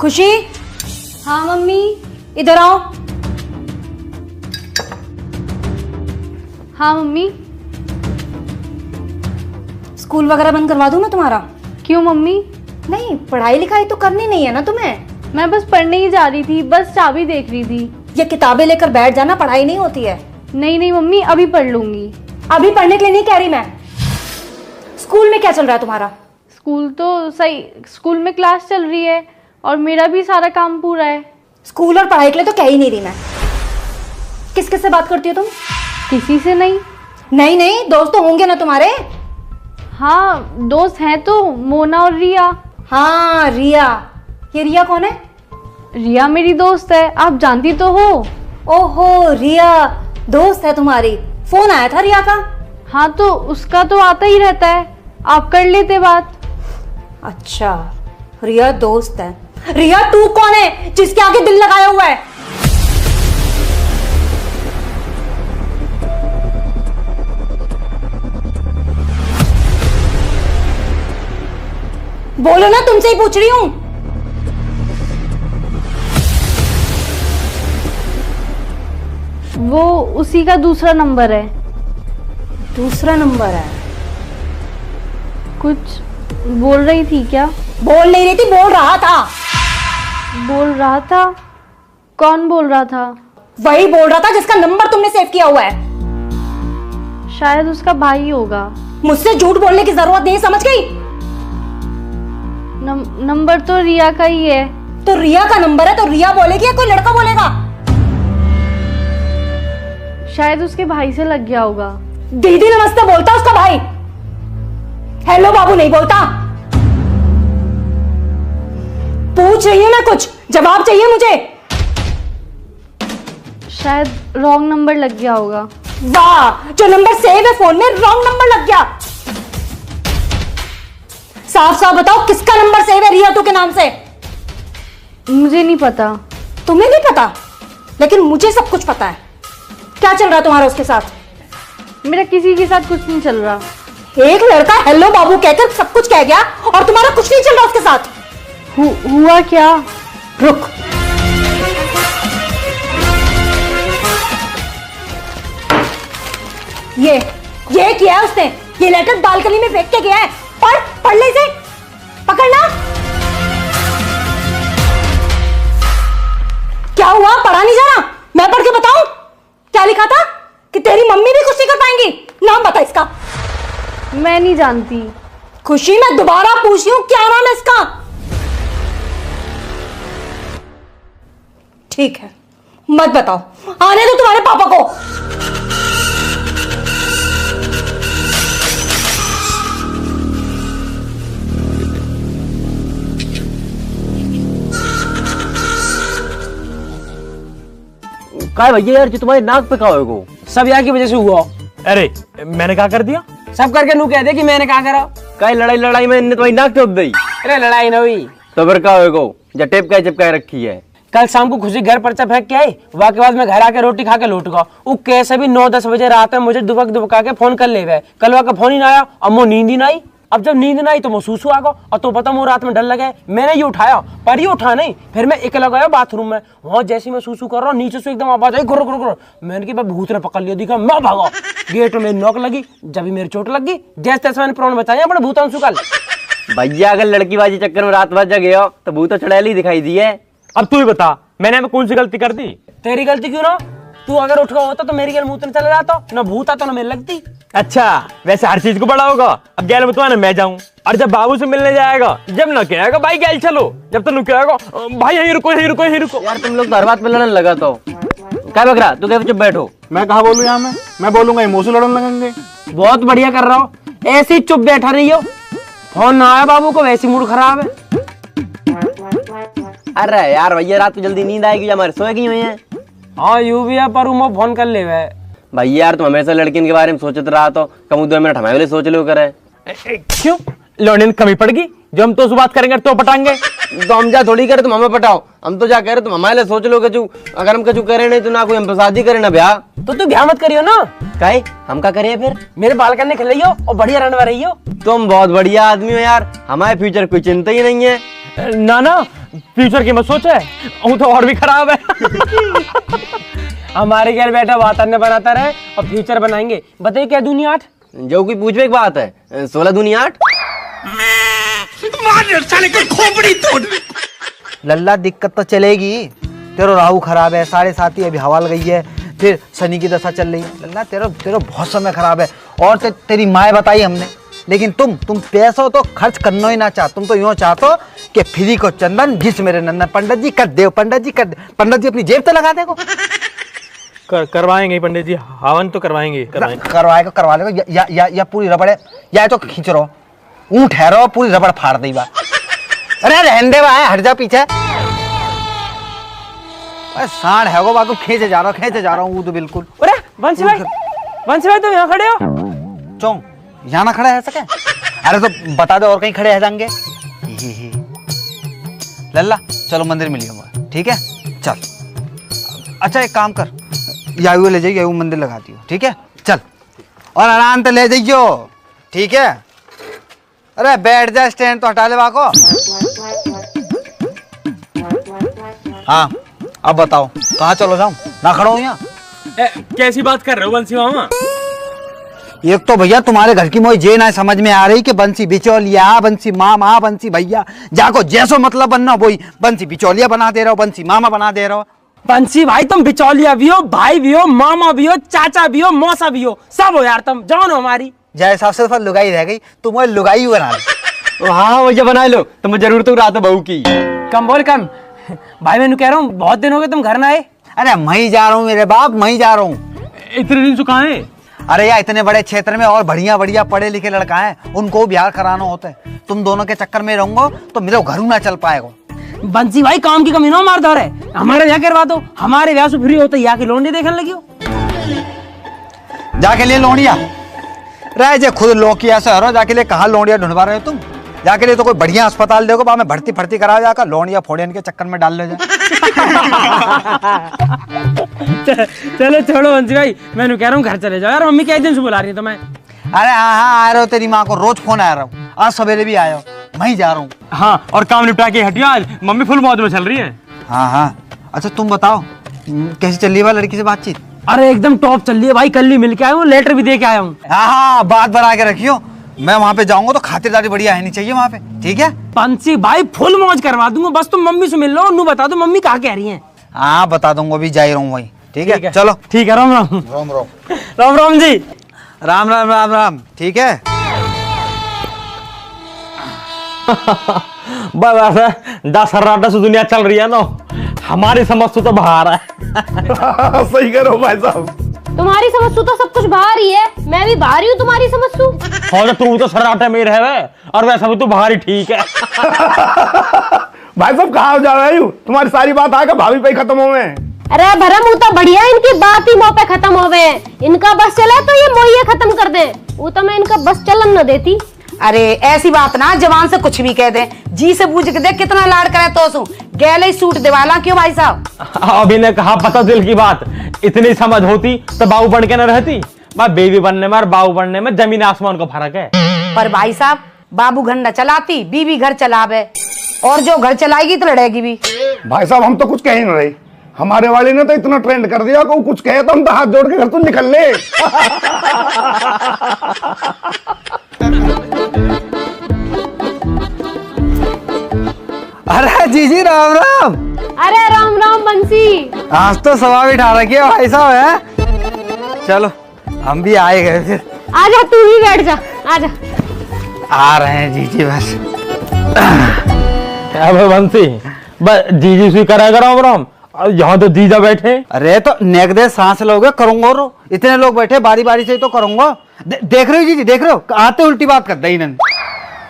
खुशी। हाँ मम्मी, इधर आओ। हाँ मम्मी। स्कूल वगैरह बंद करवा दूं मैं तुम्हारा? क्यों मम्मी? नहीं, पढ़ाई लिखाई तो करनी नहीं है ना तुम्हें? मैं बस पढ़ने ही जा रही थी, बस चाबी देख रही थी। ये किताबें लेकर बैठ जाना, पढ़ाई नहीं होती है। नहीं नहीं मम्मी, अभी पढ़ लूंगी। अभी पढ़ने के लिए नहीं कह रही मैं। स्कूल में क्या चल रहा है तुम्हारा? स्कूल तो सही, स्कूल में क्लास चल रही है और मेरा भी सारा काम पूरा है। स्कूल और पढ़ाई के लिए तो कह ही नहीं रही मैं। किस किस से बात करती हो तुम? किसी से नहीं। नहीं नहीं, दोस्त तो होंगे ना तुम्हारे? हाँ दोस्त हैं तो, मोना और रिया। हाँ रिया। ये रिया कौन है? रिया मेरी दोस्त है, आप जानती तो हो। ओहो, रिया दोस्त है तुम्हारी। फोन आया था रिया का? हाँ तो उसका तो आता ही रहता है, आप कर लेते बात। अच्छा, रिया दोस्त है। रिया तू कौन है जिसके आगे दिल लगाया हुआ है? बोलो ना, तुमसे ही पूछ रही हूं। वो उसी का दूसरा नंबर है। दूसरा नंबर है? कुछ बोल रही थी क्या? बोल नहीं रही थी, बोल रहा था। बोल रहा था? कौन बोल रहा था? वही बोल रहा था जिसका नंबर तुमने सेव किया हुआ है। शायद उसका भाई होगा। मुझसे झूठ बोलने की जरूरत नहीं, समझ गई? नंबर तो रिया का ही है। तो रिया का नंबर है तो रिया बोलेगी या कोई लड़का बोलेगा? शायद उसके भाई से लग गया होगा। दीदी नमस्ते बोलता उसका भाई, हेलो बाबू नहीं बोलता। पूछ रही हूं मैं, कुछ जवाब चाहिए मुझे। शायद रॉन्ग नंबर लग गया होगा। वाह, जो नंबर सेव है फोन में रॉन्ग नंबर लग गया। साफ साफ बताओ किसका नंबर सेव है रिया तू के नाम से? मुझे नहीं पता। तुम्हें नहीं पता? लेकिन मुझे सब कुछ पता है। क्या चल रहा है तुम्हारा उसके साथ? मेरा किसी के साथ कुछ नहीं चल रहा। एक लड़का हेलो बाबू कहकर सब कुछ कह गया और तुम्हारा कुछ नहीं चल रहा उसके साथ। हुआ क्या? रुक, ये किया है उसने। ये लेटर बालकनी में फेंक के गया है। पढ़ ले इसे, पकड़ना। क्या हुआ, पढ़ा नहीं जा रहा? मैं पढ़ के बताऊं क्या लिखा था? कि तेरी मम्मी भी कुछ नहीं कर पाएंगी। नाम बता इसका। मैं नहीं जानती। खुशी, मैं दोबारा पूछ रही हूं, क्या नाम है इसका? ठीक है, मत बताओ, आने दो तुम्हारे पापा को। काय भैया यार, जो तुम्हारे नाक पे कहा हो सब यहाँ की वजह से हुआ। अरे मैंने क्या कर दिया? सब करके नू कह दे कि मैंने कहा करा। काय लड़ाई में इनने तुम्हारी नाक टोप दी। अरे लड़ाई न हुई तो फिर क्या होगा? जब टेप का चिपकाए रखी है। कल शाम को खुशी घर पर्चा फेंक के आई, वहाँ के बाद मैं घर आके रोटी खा के लौट गया। वो कैसे भी 9-10 बजे रात में मुझे दुबका के फोन कर ले गए। कल वहाँ का फोन ही ना आया, अब वो नींद ही ना आई। अब जब नींद ना आई तो मैं सूसू आ गया। और तो पता, वो रात में डर लगे, मैंने ये उठाया पर ये उठा नहीं। फिर मैं अकेला गया बाथरूम में। वहाँ जैसे मैं सूसू कर रहा हूँ, नीचे से एकदम आवाज आई, गुर गुर गुर। मैंने की भूत ने पकड़ लिया, दिखा मैं भागा। गेट में नॉक लगी, जब भी मेरी चोट लग गई। जैसे तैसे मैंने प्राण बचाया अपने भूतांशु कल। भैया अगर लड़कीबाजी चक्कर में रात भर जगे हो तो भूत चुड़ैल ही दिखाई दी है। अब तू ही बता, मैंने कौन सी गलती कर दी? तेरी गलती क्यों ना? तू अगर उठ गया होता तो मेरी गल मुंह में चला जाता, ना भूत आता ना मेरे लगती। अच्छा, वैसे हर चीज को बड़ा होगा। अब गैल में तो मैं जाऊं, और जब बाबू से मिलने जाएगा, जब ना कहेगा भाई गैल चलो, जब तो कहेगा भाई यहीं रुको यहीं रुको यहीं रुको। यार तुम लोग तो हर बात पे लड़ने लगा। तो क्या बक रहा, तू कह चुप बैठो। मैं कहा बोलूं यहाँ में? मैं बोलूंगा मुंह से लड़ने लगेंगे। बहुत बढ़िया कर रहा हो, ऐसे ही चुप बैठा रही हो। फोन ना आया बाबू को, वैसे मूड खराब है। अरे यार भैया, रात को जल्दी नींद आएगी, हमारे सोए की हुई है। हाँ यू भी है, पर वो फोन कर ले भैया यार तुम हमेशा लड़कियों के बारे में सोचते रहा तो कम 2 मिनट हमारे लिए सोच लो करे। क्यों लौंडे में कमी पड़गी? जो हम तो उस बात करेंगे तो पटाएंगे। तो हम जा थोड़ी करे तुम हमें पटाओ, हम तो जा कह रहे तुम हमारे लिए सोच लो। कचू अगर हम कचू करे नहीं तो ना कोई हम शादी करे ना ब्याह। तो तू ब्याह मत करियो ना। काहे हम का करिए फिर? मेरे बाल करने खिलाइयो और बढ़िया रनवा रही हो। तुम बहुत बढ़िया आदमी हो यार, हमारे फ्यूचर कोई चिंता ही नहीं है। ना ना फ्यूचर की मत सोचे, वो तो और भी खराब है। हमारे घर बैठा वातावरण बनाता रहे और फ्यूचर बनाएंगे। बताइए क्या दुनिया 8? जो कोई पूछवे एक बात है, 16 दूनी 8। लल्ला दिक्कत तो चलेगी, तेरा राहु खराब है, 7.5 अभी हवा गई है, फिर शनि की दशा चल रही है। लल्ला तेरा बहुत समय खराब है। और तेरी माँ बताई हमने, लेकिन तुम पैसों तो खर्च करना ही ना चाह। तुम तो यूँ चाहते कि फ्री को चंदन घिस मेरे नंदन, पंडित जी कर दे, पंडित जी कर दे। पंडित जी अपनी जेब तो लगा देगो। करवाएंगे पंडित जी, हवन तो करवाएंगे। करवा लेगा या पूरी रबड़ है, या तो खींच रहो, ऊँट ठहरो, पूरी रबड़ फाड़ दी बा। अरे रहने दे बा, हट जा पीछे। सांड है वो, बाको खींचे जा रहा हूँ तो बिल्कुल। अरे बंसी भाई तुम यहाँ खड़े हो? चौंग यहाँ ना खड़ा है सके? अरे तो बता दो और कहीं खड़े हैं जाएंगे। लल्ला चलो मंदिर मिलिएगा, ठीक है? चल अच्छा एक काम कर, यायू ले जाइए, यायू मंदिर लगाती हो, ठीक है? चल और आराम से ले जाइयो, ठीक है? अरे बैठ जा, स्टैंड तो हटा ले बाको। हाँ अब बताओ कहाँ चलो जाऊं, ना खड़ा हूं यहाँ। कैसी बात कर रहे हो बंसी मामा? एक तो भैया तुम्हारे घर की मोई जे ना समझ में आ रही कि बंसी बिचौलिया, बंसी मामा, बंसी भैया, जाको जैसो मतलब बनना वही बंसी बिचौलिया बना दे रहे हो, बंसी मामा बना दे रहे हो। बंसी भाई तुम बिचौलिया भी हो, भाई भी हो, मामा भी हो, चाचा भी हो, मौसा भी हो, सब हो यार, तुम जान हो हमारी। जय हिसाब से लुगाई रह गई, तुम वो लुगाई बना लो। हाँ भैया बना लो, तुम्हें जरूरत हो रात बहू की। कम बोल कम। भाई मैं कह रहा हूँ बहुत दिन हो गए तुम घर ना आए। अरे मैं ही जा रहा हूँ मेरे बाप, मैं ही जा रहा हूँ। इतने दिन से कहाँ है? अरे यार इतने बड़े क्षेत्र में और बढ़िया पढ़े लिखे लड़का है, उनको ब्याह कराना होता है। तुम दोनों के चक्कर में रहूंगा तो मेरे घर ना चल पाएगा। बंसी भाई काम की कमी ना मार दो, हमारे यहाँ करवा दो, हमारे ब्याह से फ्री होते यहाँ की लोन देखने लगी हो। जाके लिए लोनिया रह जे, खुद लोकिया से हरो, जाके लिए कहाँ लोनिया ढूंढवा रहे हो तुम? जाके लिए तो कोई बढ़िया अस्पताल देखो, बा में भर्ती करा जाकर लोनिया फोड़ियन के चक्कर में डाल ले जाए। चलो छोड़ो बंसी भाई, मैं कह रहा हूँ घर चले जाओ यार, मम्मी कई दिन से बुला रही है तो मैं। अरे हाँ आ रहे हो, तेरी माँ को रोज फोन आ रहा हूँ, आज सवेरे भी आया हो, मैं ही जा रहा हूँ। हाँ और काम निपटा के हटिया, आज मम्मी फुल मौज में चल रही है। हाँ अच्छा तुम बताओ कैसी चल रही है लड़की से बातचीत? अरे एकदम टॉप चल रही है भाई, कल ही मिल के आया हूँ, लेटर भी दे के आया हूँ। हाँ बात बना के रखियो, मैं वहाँ पे जाऊंगा तो खातिरदारी बढ़िया है नहीं चाहिए वहाँ पे, ठीक है? बंसी भाई फुल मौज करवा दूंगा, बस तुम मम्मी से मिल लो, नू बता दो मम्मी कहाँ कह रही है। हाँ बता दूंगा, अभी जा ही रहा हूँ वही, ठीक है? चलो ठीक है, राम राम। राम राम राम राम जी। राम राम राम राम, ठीक है? बस 10 से दुनिया चल रही है ना, हमारी समझ तो बाहर है। सही करो भाई साहब। तुम्हारी समझ तो सब कुछ बाहर ही है, मैं भी बाहर ही हूँ तुम्हारी समझ सू। और तू तो सर्राटे में रहे, और वैसा भी तू बाहर ही ठीक है। भाई साहब कहाँ जा रहे हो? तुम्हारी सारी बात आकर भाभी पे खत्म हो गए। अरे भरम वो तो बढ़िया, इनकी बात ही मुंह पे खत्म हो गए। इनका बस चला तो ये मोहिए खत्म कर दे, वो तो मैं इनका बस चलन न देती। अरे ऐसी बात ना जवान से कुछ भी कह दे, जी से पूछ के देख कितना लाड करे तो सू गैले सूट दिवाला क्यों भाई साहब? अभी ने कहा पता दिल की बात, इतनी समझ होती तो बाबू बन के न रहती। बेबी बनने में और बाबू बनने में जमीन आसमान का फर्क है। पर भाई साहब बाबू घर न चलाती, बीबी घर चलावे, और जो घर चलाएगी तो लड़ेगी भी। भाई साहब हम तो कुछ कह ही नहीं रही, हमारे वाले ने तो इतना ट्रेंड कर दिया कि कुछ कहे तो हम तो हाथ जोड़ के घर तो निकल ले। अरे जी राम राम। अरे राम राम बंसी, आज तो सवा बिठा रखी है भाई साहब है। चलो हम भी आए गए फिर। आजा तू भी बैठ जा, आजा। आ रहे हैं जी बस। अब बंसी जीजी सी करेगा राम राम, यहाँ तो जीजा बैठे। अरे तो नेक दे सांस लोगे करूंगा, रो इतने लोग बैठे बारी बारी से तो करूंगा। देख रहे हो जी, देख रहे हो आते उल्टी बात कर दी इन्होंने।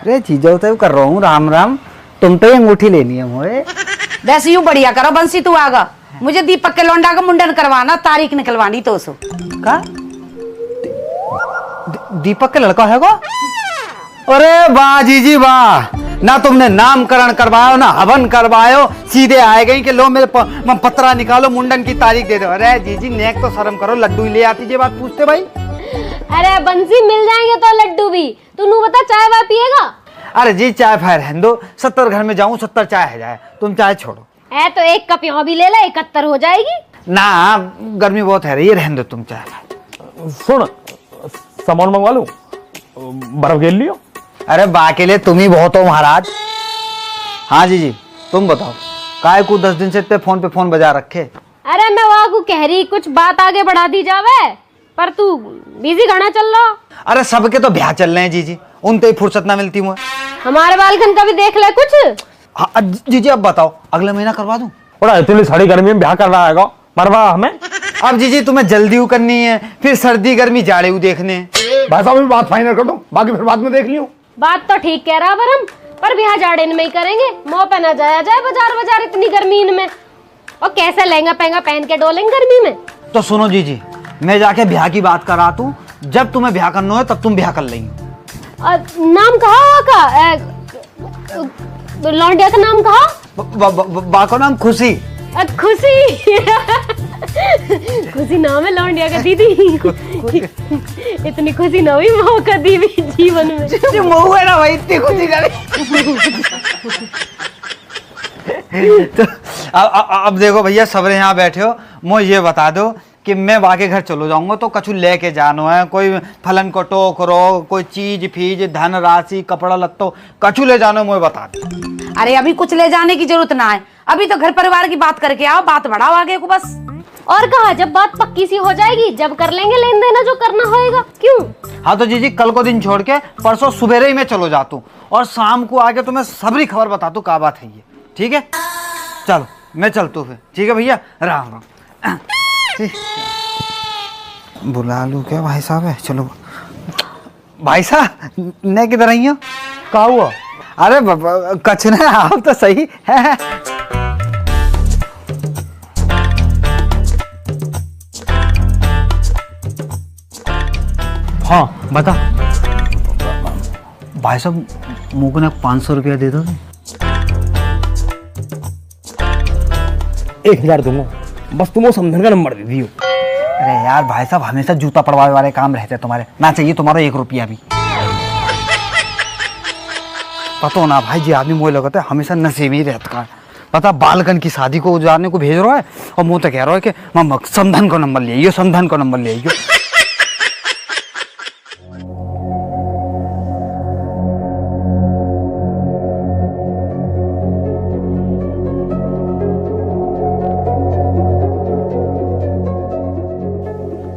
अरे जीजा तो कर रहा हूँ, राम राम। तुम तो ये अंगूठी लेनी है मोए। वैसे यूं बढ़िया करो बंसी, तू आगा, मुझे दीपक के लौंडा का मुंडन करवाना, तारीख निकलवानी तो सो का दीपक के लड़का है वो? अरे वाह जीजी वाह, ना तुमने नामकरण करवायो ना हवन करवायो, सीधे आए गई कि लो मेरे पत्रा निकालो, मुंडन की तारीख दे दो। अरे जीजी नेक तो शर्म करो, लड्डू ही ले आती जे बात पूछते भाई। अरे बंसी मिल जाएंगे तो लड्डू भी, तू नू बता चाय वाय पिएगा? अरे जी चाय फायर रहने दो, 70 घर में जाऊं 70 चाय है जाए, तुम चाय छोड़ो। है तो एक कप यहाँ भी ले ले, 71 हो जाएगी। ना गर्मी बहुत है, ये रहने दो तुम चाय। सुन, सामान मंगवा लूं, बर्फ घेर लियो। अरे बाके लिए तुम ही बहुत हो महाराज। हाँ जी तुम बताओ, काय को 10 दिन से इतने फोन पे फोन बजा रखे। अरे मैं वहाँ को कह रही कुछ बात आगे बढ़ा दी जावे, पर तू बिजी गाना चल रहा। अरे सबके तो ब्याह चल रहे हैं जी, उनते ही फुर्सत ना मिलती मुझे। हमारे बालकन का भी देख ले कुछ। हाँ जी अब बताओ, अगले महीना करवा दूं? बड़ा इतनी सारी गर्मी में ब्याह कर रहा है मरवा हमें। अब जी तुम्हें जल्दी करनी है, फिर सर्दी गर्मी जाड़े देखने। भाई साहब बात फाइनल कर दो, बाकी फिर बाद में देख लियो। बात तो ठीक कह रहा बरम, पर ब्याह जाड़े में ही करेंगे, मुंह पे ना जाया जाए बाजार इतनी गर्मी में। और कैसे लहंगा पहंगा पहन के डोलेंगे गर्मी में। तो सुनो जी मैं जाके ब्याह की बात करा तू, जब तुम्हें ब्याह करना है तब तुम ब्याह कर लेंगे। नाम कहा का? लौंडिया का नाम कहा? बा का नाम खुशी। खुशी खुशी नाम है लौंडिया का दीदी। इतनी खुशी ना हुई मौका दी भी जीवन में। मऊ है ना भाई, इतनी खुशी करे। तो अब देखो भैया, सबरे यहाँ बैठे हो, मुझे ये बता दो कि मैं बाके घर चलो जाऊंगा तो कछु लेके जानो है, कोई फलन को टोकरो, कोई चीज फीज धन राशि कपड़ा लत्तो कछु ले जानो, मुझे बता दो। अरे अभी कुछ ले जाने की जरूरत ना है, अभी तो घर परिवार की बात करके आओ, बात बढ़ाओ आगे को बस। और कहा जब बात पक्की सी हो जाएगी जब कर लेंगे लेन देना जो करना होएगा। क्यों? हाँ तो जी कल को दिन छोड़ के परसों सुबह ही मैं चलो जाता हूँ, और शाम को आके तुम्हें सबरी खबर बता दूँ क्या बात है ये। ठीक है चलो मैं चलता हूँ फिर। ठीक है भैया, राम राम। बुला लूँ क्या भाई साहब है? चलो भाई साहब ने किधर आई हो? क्या हुआ? अरे कछ ना, आप तो सही है। हाँ बता। भाई साहब मुझको ना 500 रुपया दे दो। 1000 दूंगा, बस तुम वो समझन का नंबर दे दियो। अरे यार भाई साहब हमेशा जूता पड़वाने वाले काम रहते हैं तुम्हारे, ना चाहिए तुम्हारा 1 रुपया भी। पता ना भाई जी, आदमी मुझे लगता है हमेशा नशे ही रहता है। पता बालकन की शादी को उजारने को भेज रहा है और मुँह तो कह रहा है कि मामा समधन को नंबर ले आइयो, समधन को नंबर ले आइयो।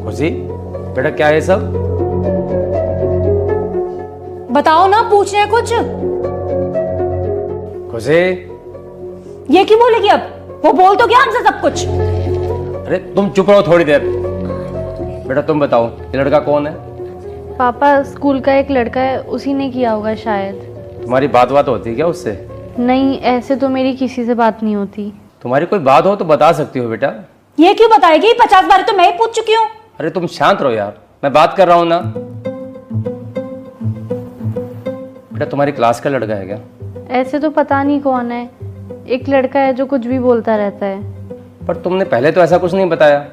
खुशी बेटा क्या है सब? बताओ ना, पूछ रहे कुछ। खुशी ये क्यों बोलेगी अब? वो बोल तो क्या हमसे सब कुछ। अरे तुम चुप रहो थोड़ी देर। बेटा तुम बताओ ये लड़का कौन है? पापा स्कूल का एक लड़का है, उसी ने किया होगा शायद। तुम्हारी बात होती है क्या उससे? नहीं, ऐसे तो मेरी किसी से बात नहीं होती। तुम्हारी कोई बात हो तो बता सकती हो बेटा। ये क्यों बताएगी? 50 बार तो मैं ही पूछ चुकी हूँ। अरे तुम शांत रहो यार, मैं बात कर रहा हूं ना। बेटा तुम्हारी क्लास का लड़का है क्या? ऐसे तो पता नहीं कौन है, एक लड़का है जो कुछ भी बोलता रहता है। पर तुमने पहले तो ऐसा कुछ नहीं बताया।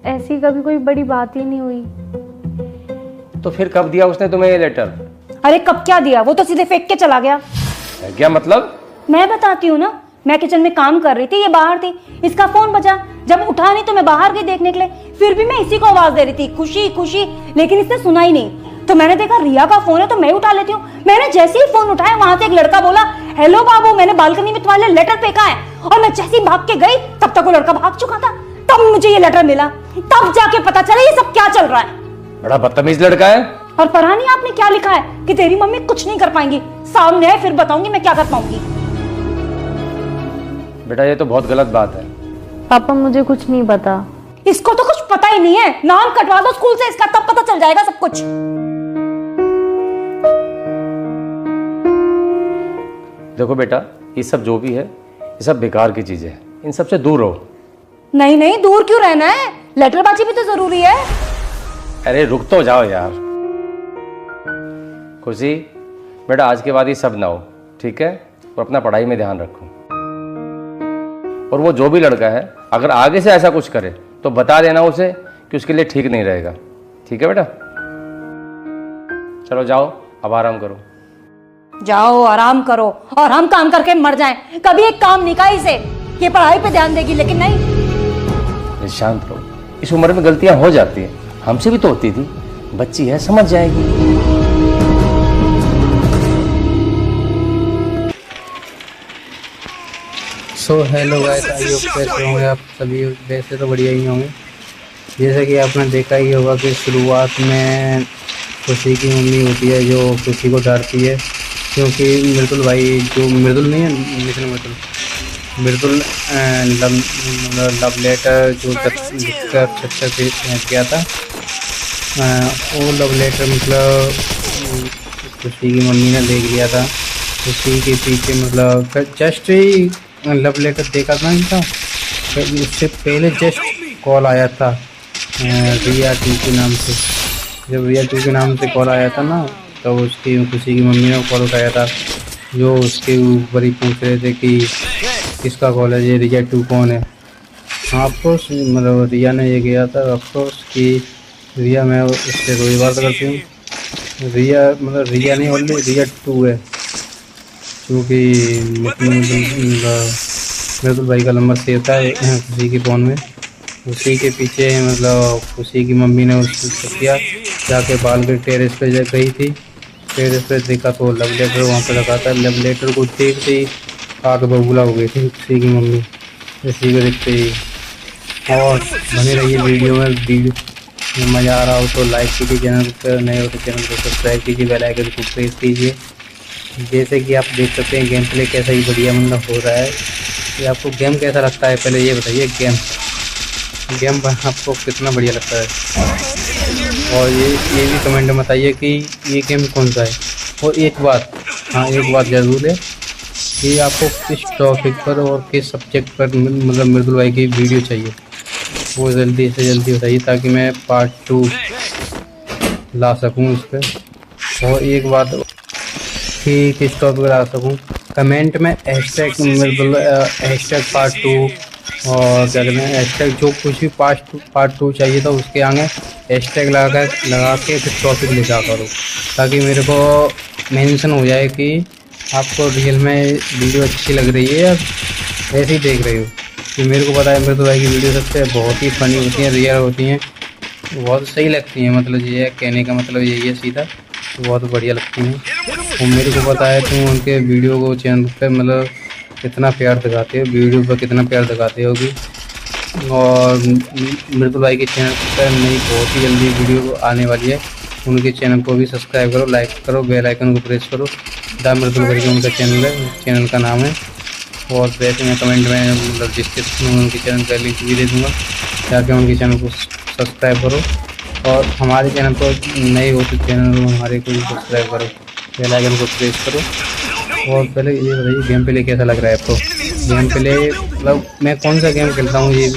ऐसी कभी कोई बड़ी बात ही नहीं हुई। तो फिर कब दिया उसने तुम्हें ये लेटर? अरे कब क्या दिया, वो तो सीधे फेंक के चला गया। क्या मतलब? मैं बताती हूँ ना, मैं किचन में काम कर रही थी, ये बाहर थी, इसका फोन बजा, जब उठा नहीं तो मैं बाहर गई देखने के लिए, फिर भी मैं इसी को आवाज दे रही थी खुशी खुशी, लेकिन इसने सुना ही नहीं। तो मैंने देखा रिया का फोन है तो मैं उठा लेती हूँ। मैंने जैसे ही फोन उठाया वहां से एक लड़का बोला, हेलो बाबू मैंने बालकनी में तुम्हारे लेटर फेंका है, और मैं जैसे ही भाग के गई तब तक वो लड़का भाग चुका था। तब मुझे ये लेटर मिला, तब जाके पता चला ये सब क्या चल रहा है। बड़ा बदतमीज लड़का है। और पढ़ा नहीं आपने क्या लिखा है कि तेरी मम्मी कुछ नहीं कर पाएंगी, सामने है फिर बताऊंगी मैं क्या कर पाऊंगी। बेटा ये तो बहुत गलत बात है। पापा मुझे कुछ नहीं पता। इसको तो कुछ पता ही नहीं है, नाम कटवा दो स्कूल से इसका, तब पता चल जाएगा सब कुछ। देखो बेटा ये सब जो भी है ये सब बेकार की चीजें हैं, इन सब से दूर रहो। नहीं नहीं दूर क्यों रहना है, लेटरबाजी भी तो जरूरी है। अरे रुक तो जाओ यार। खुशी बेटा आज के बाद ये सब ना हो, ठीक है? और अपना पढ़ाई में ध्यान रखो। और वो जो भी लड़का है अगर आगे से ऐसा कुछ करे तो बता देना उसे कि उसके लिए ठीक नहीं रहेगा, ठीक है बेटा? चलो जाओ अब आराम करो। जाओ आराम करो और हम काम करके मर जाएं। कभी एक काम नहीं कहा इसे, ये पढ़ाई पे ध्यान देगी, लेकिन नहीं। शांत रहो, इस उम्र में गलतियां हो जाती हैं, हमसे भी तो होती थी। बच्ची है, समझ जाएगी। So hello guys, I hope कैसे होंगे आप सभी। वैसे तो बढ़िया ही होंगे। जैसा कि आपने देखा ही होगा कि शुरुआत में खुशी की मम्मी होती है जो खुशी को डांटती है, क्योंकि मृदुल भाई, जो मृदुल नहीं है, लेकिन मृदुल लव लेटर जो किया था, वो लव लेटर मतलब खुशी की मम्मी ने देख लिया था। खुशी के पीछे मतलब जस्ट ही लव लेटर देखा था इनका, उससे पहले जस्ट कॉल आया था रिया टू के नाम से। जब रिया टू के नाम से कॉल आया था ना, तो उसकी खुशी की मम्मी ने कॉल उठाया था, जो उसके ऊपर ही पूछ रहे थे कि किसका कॉल है, ये रिया टू कौन है। ऑफकोर्स मतलब रिया ने ये किया था, ऑफकोर्स कि रिया मैं उससे रोज बात करती हूँ। रिया मतलब रिया नहीं, ओनली रिया टू है, क्योंकि मृदुल भाई का नंबर सेव था खुशी के फ़ोन में। उसी के पीछे मतलब खुशी की मम्मी ने उसको किया, जाके बाल के टेरेस पे गई थी। टेरेस पे देखा तो लव लेटर वहाँ पे रखा था। लव लेटर को देखते ही आग बबूला हो गई थी खुशी की मम्मी, इसी को देखते ही। और बने रहिए वीडियो में। वीडियो में मज़ा आ रहा हो तो लाइक कीजिए, चैनल पर नए हो तो चैनल को सब्सक्राइब कीजिए, बेल आइकन को प्रेस कीजिए। जैसे कि आप देख सकते हैं गेम प्ले कैसा ही बढ़िया मतलब हो रहा है। ये आपको गेम कैसा लगता है, पहले ये बताइए। गेम आपको कितना बढ़िया लगता है, और ये भी कमेंट में बताइए कि ये गेम कौन सा है। और एक बात ज़रूर है कि आपको किस टॉपिक पर और किस सब्जेक्ट पर मतलब मृदुल भाई की वीडियो चाहिए, वो जल्दी से जल्दी बताइए, ताकि मैं पार्ट 2 ला सकूं इस पर। और एक बात कि किस टॉपिक ला सकूं, कमेंट में हैशटैग मृदुल पार्ट 2 और क्या कहते हैं हैशटैग, जो कुछ भी पार्ट 2 चाहिए था उसके आगे हैशटैग लगा के फिर टॉपिक लिखा करो, ताकि मेरे को मेंशन हो जाए कि आपको रियल में वीडियो अच्छी लग रही है या ऐसे ही देख रहे हो। कि मेरे को पता है मृदुल भाई की वीडियो सबसे बहुत ही फनी होती हैं, रियल होती हैं, बहुत सही लगती हैं। मतलब ये है कहने का मतलब यही है सीधा, बहुत बढ़िया लगती हैं। और मेरे को पता है तुम उनके वीडियो को चैनल पे मतलब कितना प्यार दिखाते हो, वीडियो पर कितना प्यार दिखाते होगी। और मृदुल भाई के चैनल पर नई बहुत ही जल्दी वीडियो आने वाली है, उनके चैनल को भी सब्सक्राइब करो, लाइक करो, बेल आइकन को प्रेस करो। द मृदुल भाई का उनका चैनल है, चैनल का नाम है। और वैसे मैं कमेंट में मतलब डिस्क्रिप्शन में उनके चैनल का लिंक भी दे दूँगा, जाके उनके चैनल को सब्सक्राइब करो। और हमारे चैनल को नए हो तो चैनल हमारे को भी सब्सक्राइब करो, बेल आइकन को प्रेस करो। और पहले ये बताइए गेम प्ले कैसा लग रहा है आपको। गेम प्ले मतलब मैं कौन सा गेम खेलता हूँ ये